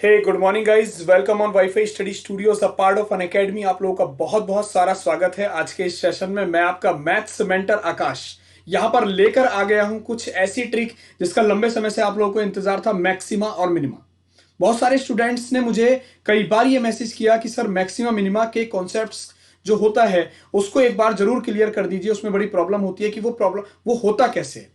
Hey good morning guys, welcome on WiFi study studios, a part of Unacademy. आप लोगों का बहुत बहुत सारा स्वागत है आज के इस सेशन में। मैं आपका मैथ्स मेंटर आकाश यहां पर लेकर आ गया हूं कुछ ऐसी ट्रिक जिसका लंबे समय से आप लोगों को इंतजार था, मैक्सिमा और मिनिमा। बहुत सारे स्टूडेंट्स ने मुझे कई बार ये मैसेज किया कि सर मैक्सिमा मिनिमा के कॉन्सेप्ट्स जो होता है उसको एक बार जरूर क्लियर कर दीजिए, उसमें बड़ी प्रॉब्लम होती है कि वो होता कैसे है।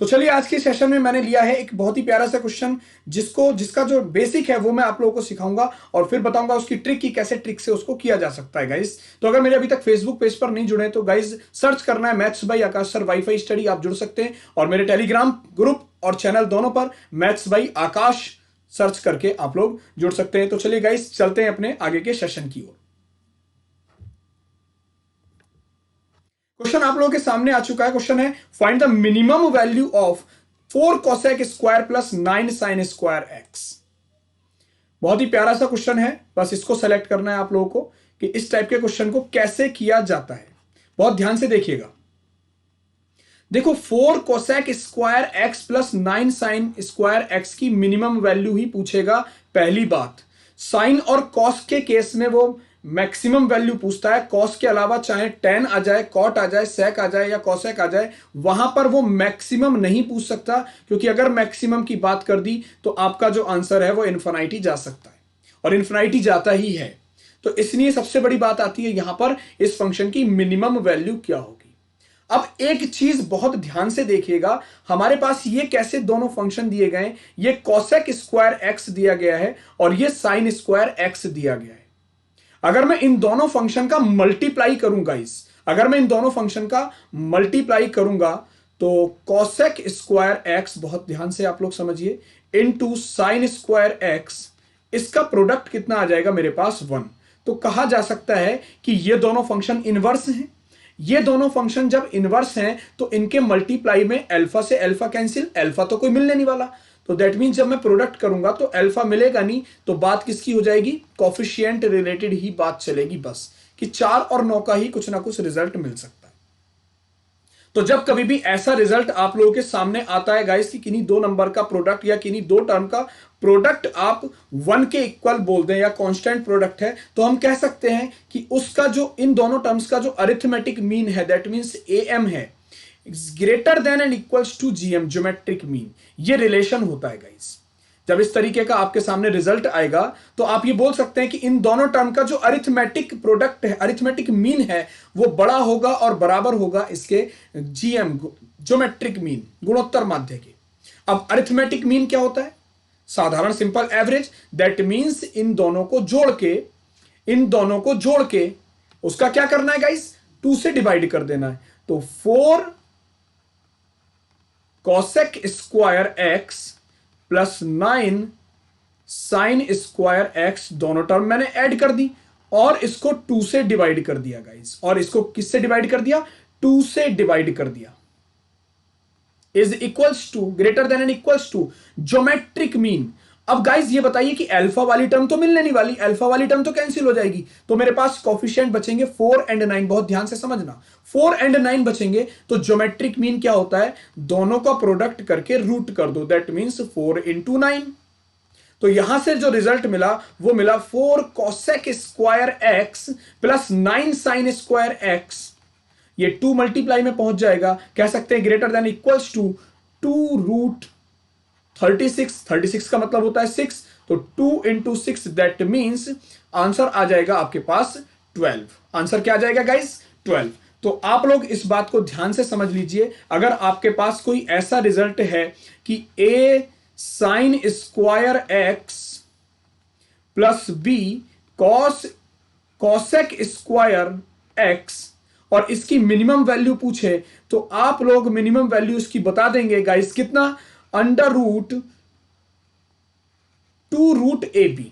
तो चलिए आज के सेशन में मैंने लिया है एक बहुत ही प्यारा सा क्वेश्चन जिसका जो बेसिक है वो मैं आप लोगों को सिखाऊंगा और फिर बताऊंगा उसकी ट्रिक की कैसे ट्रिक से उसको किया जा सकता है गाइस। तो अगर मेरे अभी तक फेसबुक पेज पर नहीं जुड़े तो गाइस सर्च करना है maths by Akash sir wifi study, आप जुड़ सकते हैं। और मेरे टेलीग्राम ग्रुप और चैनल दोनों पर मैथ्स बाई आकाश सर्च करके आप लोग जुड़ सकते हैं। तो चलिए गाइस चलते हैं अपने आगे के सेशन की ओर। क्वेश्चन आप लोगों के सामने आ चुका है। क्वेश्चन है find the minimum value of 4 cosec square plus 9 sine square x. बहुत ही प्यारा सा क्वेश्चन है, बस इसको सेलेक्ट करना है आप लोगों को कि इस टाइप के क्वेश्चन को कैसे किया जाता है। बहुत ध्यान से देखिएगा। देखो 4 cosec square x plus 9 sine square x की मिनिमम वैल्यू ही पूछेगा। पहली बात, साइन और कॉस के केस में वो मैक्सिमम वैल्यू पूछता है। कॉस के अलावा चाहे टेन आ जाए, कॉट आ जाए, सेक आ जाए या कॉसेक आ जाए, वहां पर वो मैक्सिमम नहीं पूछ सकता, क्योंकि अगर मैक्सिमम की बात कर दी तो आपका जो आंसर है वो इन्फिनिटी जा सकता है और इन्फिनिटी जाता ही है। तो इसलिए सबसे बड़ी बात आती है यहां पर इस फंक्शन की मिनिमम वैल्यू क्या होगी। अब एक चीज बहुत ध्यान से देखिएगा, हमारे पास ये कैसे दोनों फंक्शन दिए गए, ये कॉसेक स्क्वायर एक्स दिया गया है और ये साइन स्क्वायर एक्स दिया गया है। अगर मैं इन दोनों फंक्शन का मल्टीप्लाई करूंगा अगर मैं इन दोनों फंक्शन का मल्टीप्लाई करूंगा तो कॉसेक स्क्वायर एक्स, बहुत ध्यान से आप लोग समझिए, इनटू साइन स्क्वायर एक्स, इसका प्रोडक्ट कितना आ जाएगा मेरे पास 1। तो कहा जा सकता है कि ये दोनों फंक्शन इनवर्स हैं। ये दोनों फंक्शन जब इनवर्स हैं तो इनके मल्टीप्लाई में अल्फा से अल्फा कैंसिल, अल्फा तो कोई मिलने नहीं वाला। तो दैट मीन जब मैं प्रोडक्ट करूंगा तो अल्फा मिलेगा नहीं, तो बात किसकी हो जाएगी, कॉफिशिएंट रिलेटेड ही बात चलेगी, बस कि 4 और 9 का ही कुछ ना कुछ रिजल्ट मिल सकता है। तो जब कभी भी ऐसा रिजल्ट आप लोगों के सामने आता है गाइस कि किन्हीं दो नंबर का प्रोडक्ट या किन्हीं दो टर्म का प्रोडक्ट आप 1 के इक्वल बोल दें या कांस्टेंट प्रोडक्ट है, तो हम कह सकते हैं कि उसका जो इन दोनों टर्म्स का जो अरिथमेटिक मीन है, दैट मीन्स एम है, greater than and equals to GM, geometric mean. ये रिलेशन होता है गाइस। जब इस तरीके का आपके सामने रिजल्ट आएगा तो आप ये बोल सकते हैं कि इन दोनों टर्म का जो अरिथमेटिक प्रोडक्ट है, अरिथमेटिक मीन है, वो बड़ा होगा और बराबर होगा इसके जीएम, ज्योमेट्रिक मीन, गुणोत्तर माध्य के। अब अरिथमेटिक मीन क्या होता है, साधारण simple average. That means in दोनों को जोड़ के उसका क्या करना है गाइस, 2 से डिवाइड कर देना है। तो 4 cosec square x plus 9 sine square x, दोनों टर्म मैंने ऐड कर दी और इसको 2 से डिवाइड कर दिया गाइस। और इसको किससे डिवाइड कर दिया, 2 से डिवाइड कर दिया। Is equals to, greater than and equals to geometric mean. अब गाइस ये बताइए कि अल्फा वाली टर्म तो मिलने नहीं वाली, अल्फा वाली टर्म तो कैंसिल हो जाएगी, तो मेरे पास कोफिशिएंट बचेंगे 4 एंड 9। बहुत ध्यान से समझना, 4 एंड 9 बचेंगे। तो ज्योमेट्रिक मीन क्या होता है, दोनों का प्रोडक्ट करके रूट कर दो, दैट मीन्स 4 इंटू 9। तो यहां से जो रिजल्ट मिला वो मिला 4 cosec square x plus 9 sine square x. ये 2 मल्टीप्लाई में पहुंच जाएगा, कह सकते हैं greater than equals to 2 root 36। 36 का मतलब होता है 6, तो 2 इंटू 6, दैट मीन्स आंसर आ जाएगा आपके पास 12। आंसर क्या आ जाएगा गाइस, 12। तो आप लोग इस बात को ध्यान से समझ लीजिए, अगर आपके पास कोई ऐसा रिजल्ट है कि a sine square x plus b cosec square x और इसकी मिनिमम वैल्यू पूछे, तो आप लोग मिनिमम वैल्यू इसकी बता देंगे गाइस कितना, under root 2 root a b,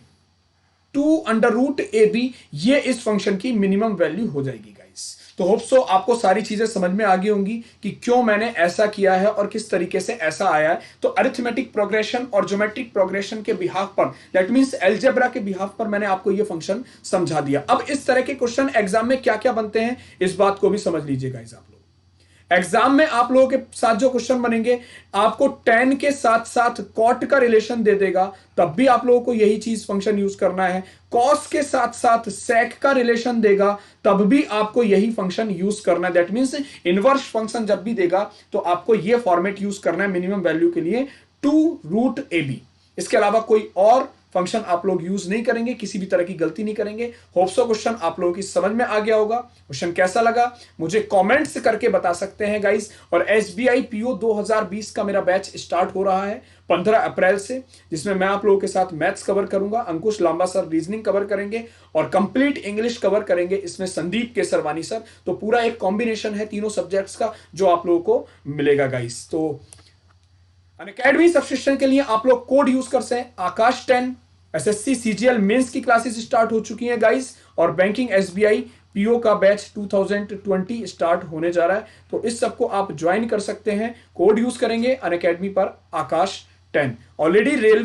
2 under root a b, ये इस फंक्शन की मिनिमम वैल्यू हो जाएगी गाइस। तो होप सो आपको सारी चीजें समझ में आ गई होंगी कि क्यों मैंने ऐसा किया है और किस तरीके से ऐसा आया है। तो अरिथमेटिक प्रोग्रेशन और ज्योमेट्रिक प्रोग्रेशन के बिहाफ पर, दैट मींस अलजेब्रा के बिहाफ पर मैंने आपको ये फंक्शन समझा दिया। अब इस तरह के क्वेश्चन एग्जाम में क्या क्या बनते हैं इस बात को भी समझ लीजिए गाइस आप लोग। एग्जाम में आप लोगों के साथ जो क्वेश्चन बनेंगे, आपको tan के साथ साथ cot का रिलेशन दे देगा, तब भी आप लोगों को यही चीज फंक्शन यूज करना है। cos के साथ साथ sec का रिलेशन देगा, तब भी आपको यही फंक्शन यूज करना है। दैट मीन्स इनवर्स फंक्शन जब भी देगा तो आपको यह फॉर्मेट यूज करना है मिनिमम वैल्यू के लिए, 2√ab। इसके अलावा कोई और फंक्शन आप लोग यूज नहीं करेंगे, किसी भी तरह की गलती नहीं करेंगे। होप सो क्वेश्चन आप लोगों की समझ में आ गया होगा। क्वेश्चन कैसा लगा मुझे कमेंट्स करके बता सकते हैं गाइस। और एसबीआई पीओ 2020 का मेरा बैच स्टार्ट हो रहा है 15 अप्रैल से, जिसमें मैं आप लोगों के साथ मैथ्स कवर करूंगा, अंकुश लांबा सर रीजनिंग कवर करेंगे और कंप्लीट इंग्लिश कवर करेंगे, इसमें संदीप केसरवानी सर। तो पूरा एक कॉम्बिनेशन है तीनों सब्जेक्ट्स का जो आप लोगों को मिलेगा गाइस। तो अनअकैडमी सब्सक्रिप्शन के लिए आप लोग कोड यूज कर सकते हैं आकाश 10। एसएससी सीजीएल मेंस की क्लासेस स्टार्ट हो चुकी हैं गाइस, और बैंकिंग एसबीआई पीओ का बैच 2020 स्टार्ट होने जा रहा है। तो इस सबको आप ज्वाइन कर सकते हैं, कोड यूज करेंगे अनअकैडमी पर आकाश 10। Already rail